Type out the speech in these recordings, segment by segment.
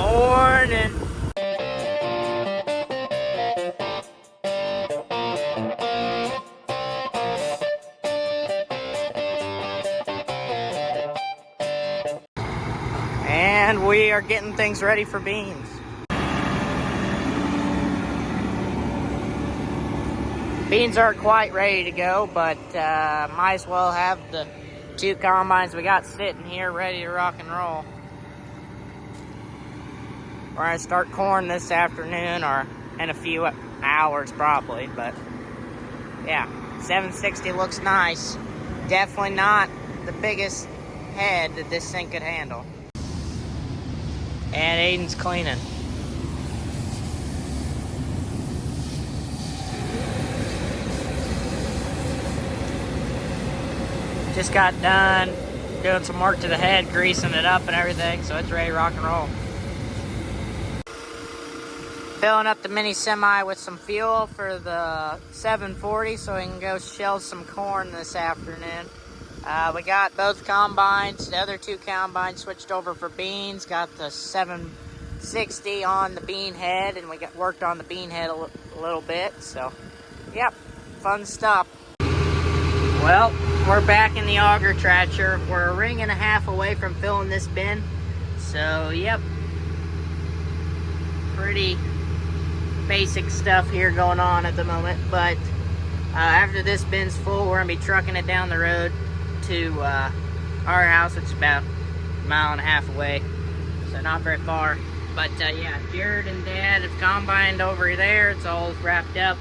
morning. And we are getting things ready for beans. Beans aren't quite ready to go, but might as well have the 2 combines we got sitting here ready to rock and roll. We're gonna start corn this afternoon or in a few hours probably, but yeah, 760 looks nice. Definitely not the biggest head that this thing could handle. And Aden's cleaning. Just got done doing some work to the head, greasing it up and everything, so it's ready to rock and roll. Filling up the mini semi with some fuel for the 740 so we can go shell some corn this afternoon. We got both combines, the other 2 combines switched over for beans, got the 760 on the bean head, and we got worked on the bean head a little bit, so yep, fun stuff. Well, we're back in the auger tractor. We're a ring and a half away from filling this bin. So, yep. Pretty basic stuff here going on at the moment. But after this bin's full, we're going to be trucking it down the road to our house. It's about a mile and a half away. So, not very far. But, yeah, Jared and Dad have combined over there. It's all wrapped up.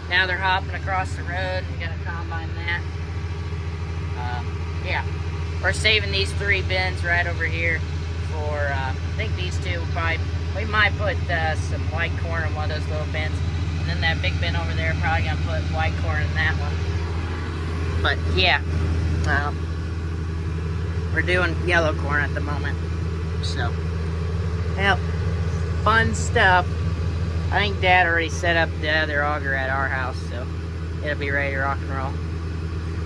Now they're hopping across the road. We got to combine that. Yeah, we're saving these 3 bins right over here for, I think these 2 we might put some white corn in one of those little bins. And then that big bin over there, probably gonna put white corn in that one. But yeah, we're doing yellow corn at the moment. So, yep, fun stuff. I think Dad already set up the other auger at our house, so it'll be ready to rock and roll.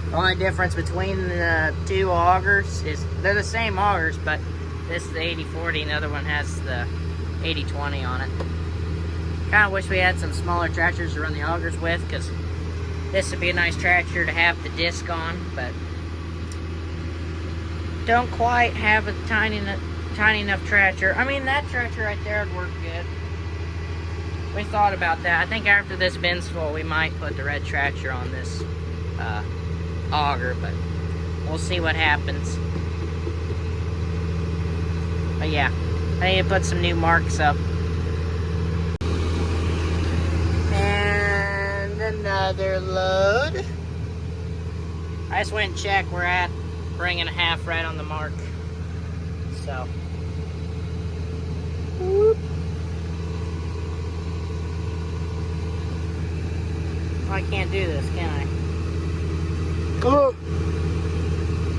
The only difference between the 2 augers is they're the same augers, but this is the 8040 and the other one has the 8020 on it. Kind of wish we had some smaller tractors to run the augers with, because this would be a nice tractor to have the disc on, but don't quite have a tiny enough tractor. I mean, that tractor right there would work good. We thought about that. I think after this bin's full, we might put the red tractor on this auger, but we'll see what happens. But yeah, I need to put some new marks up. And another load. I just went and checked. We're at ring and a half right on the mark. So, whoop. I can't do this, can I? Oh,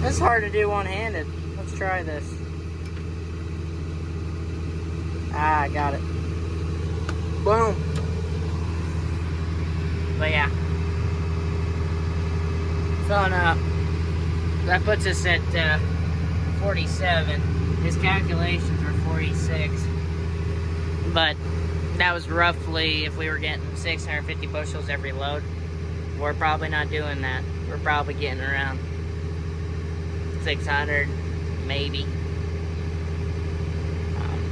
it's hard to do one-handed. Let's try this. Ah, I got it. Boom. But yeah, filling up. That puts us at 47. His calculations were 46. But that was roughly, if we were getting 650 bushels every load. We're probably not doing that. We're probably getting around 600, maybe.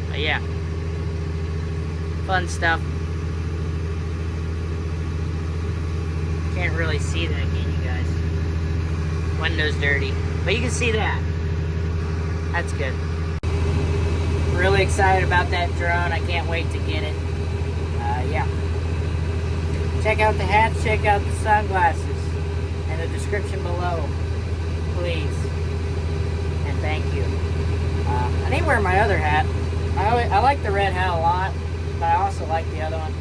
But yeah, fun stuff. Can't really see that, can you guys? Window's dirty, but you can see that. That's good. Really excited about that drone. I can't wait to get it. Yeah. Check out the hats, check out the sunglasses in the description below, please. And thank you. I need to wear my other hat. I like the red hat a lot, but I also like the other one.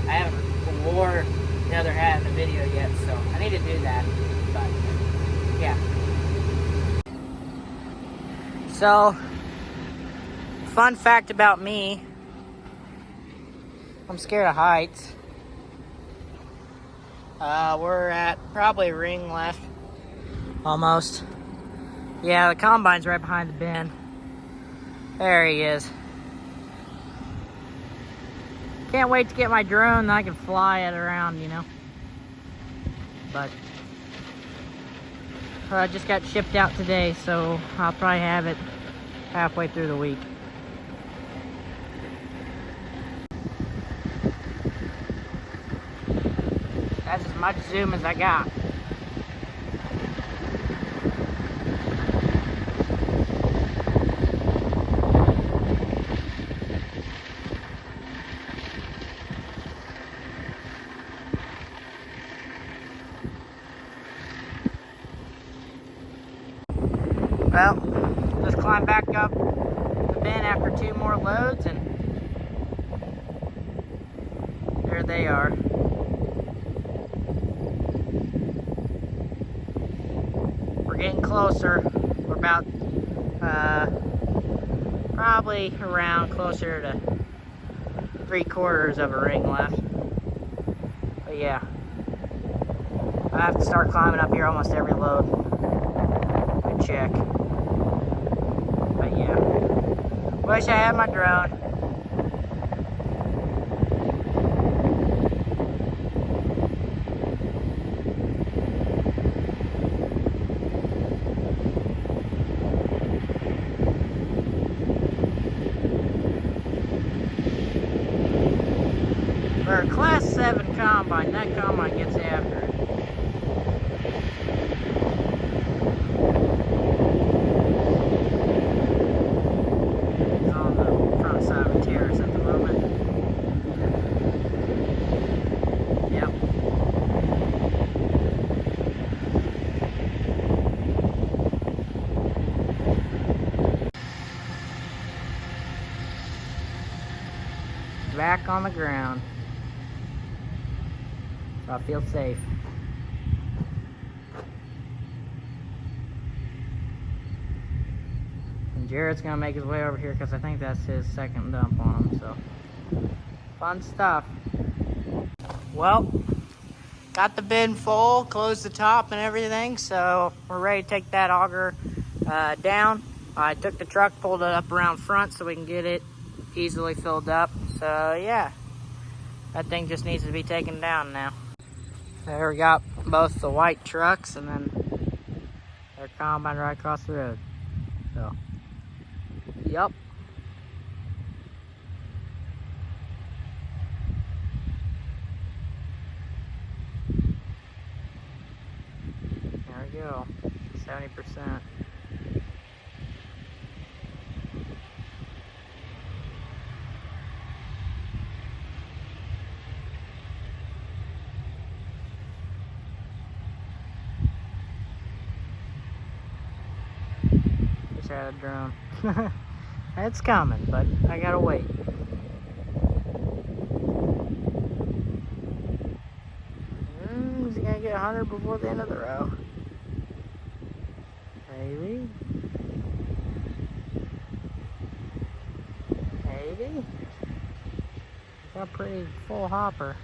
I haven't wore the other hat in the video yet, so I need to do that. But yeah. So, fun fact about me, I'm scared of heights. We're at probably ring left, almost. Yeah, the combine's right behind the bin. There he is. Can't wait to get my drone, then I can fly it around, you know. But I just got shipped out today, so I'll probably have it halfway through the week. That's as much zoom as I got. Well, just climb back up the bin after 2 more loads, and there they are. We're getting closer. We're about probably around closer to 3/4 of a ring left. But yeah, I have to start climbing up here almost every load. Good check. But yeah, wish I had my drone. For a Class 7 combine, that combine gets after it. It's on the front side of the terrace at the moment. Yep. Back on the ground. So I feel safe. And Jared's gonna make his way over here because I think that's his second dump on him, so fun stuff. Well, got the bin full, closed the top and everything, so we're ready to take that auger down. I took the truck, pulled it up around front so we can get it easily filled up. So yeah, that thing just needs to be taken down now. There we got both the white trucks and then their combine right across the road. So, yep. There we go, 70%. Had a drone. It's coming, but I gotta wait. Is he gonna get 100 before the end of the row? Maybe. Maybe. Got a pretty full hopper.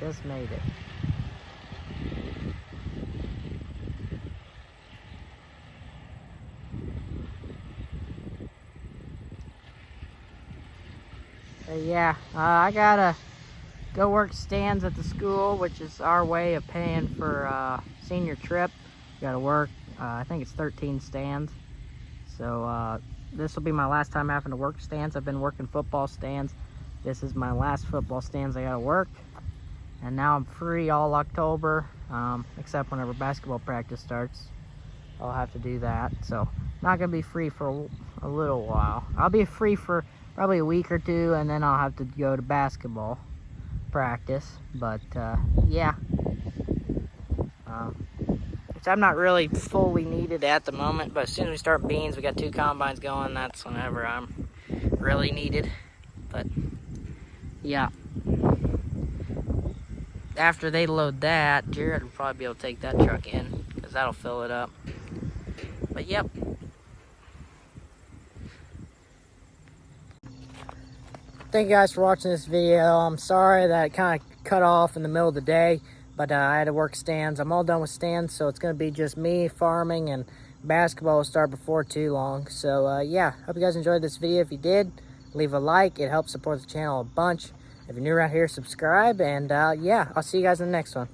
Just made it. Yeah, I gotta go work stands at the school, which is our way of paying for senior trip. Gotta work, I think it's 13 stands. So this will be my last time having to work stands. I've been working football stands. This is my last football stands I gotta work. And now I'm free all October, except whenever basketball practice starts. I'll have to do that. So not gonna be free for a little while. I'll be free for probably a week or two, and then I'll have to go to basketball practice. But yeah, which I'm not really fully needed at the moment, but as soon as we start beans, we got 2 combines going, that's whenever I'm really needed. But yeah, after they load that, Jared will probably be able to take that truck in, because that'll fill it up. But yep. Thank you guys for watching this video. I'm sorry that it kind of cut off in the middle of the day, but I had to work stands. I'm all done with stands, so it's going to be just me farming, and basketball will start before too long. So yeah, hope you guys enjoyed this video. If you did, leave a like. It helps support the channel a bunch. If you're new around here, subscribe. And yeah, I'll see you guys in the next one.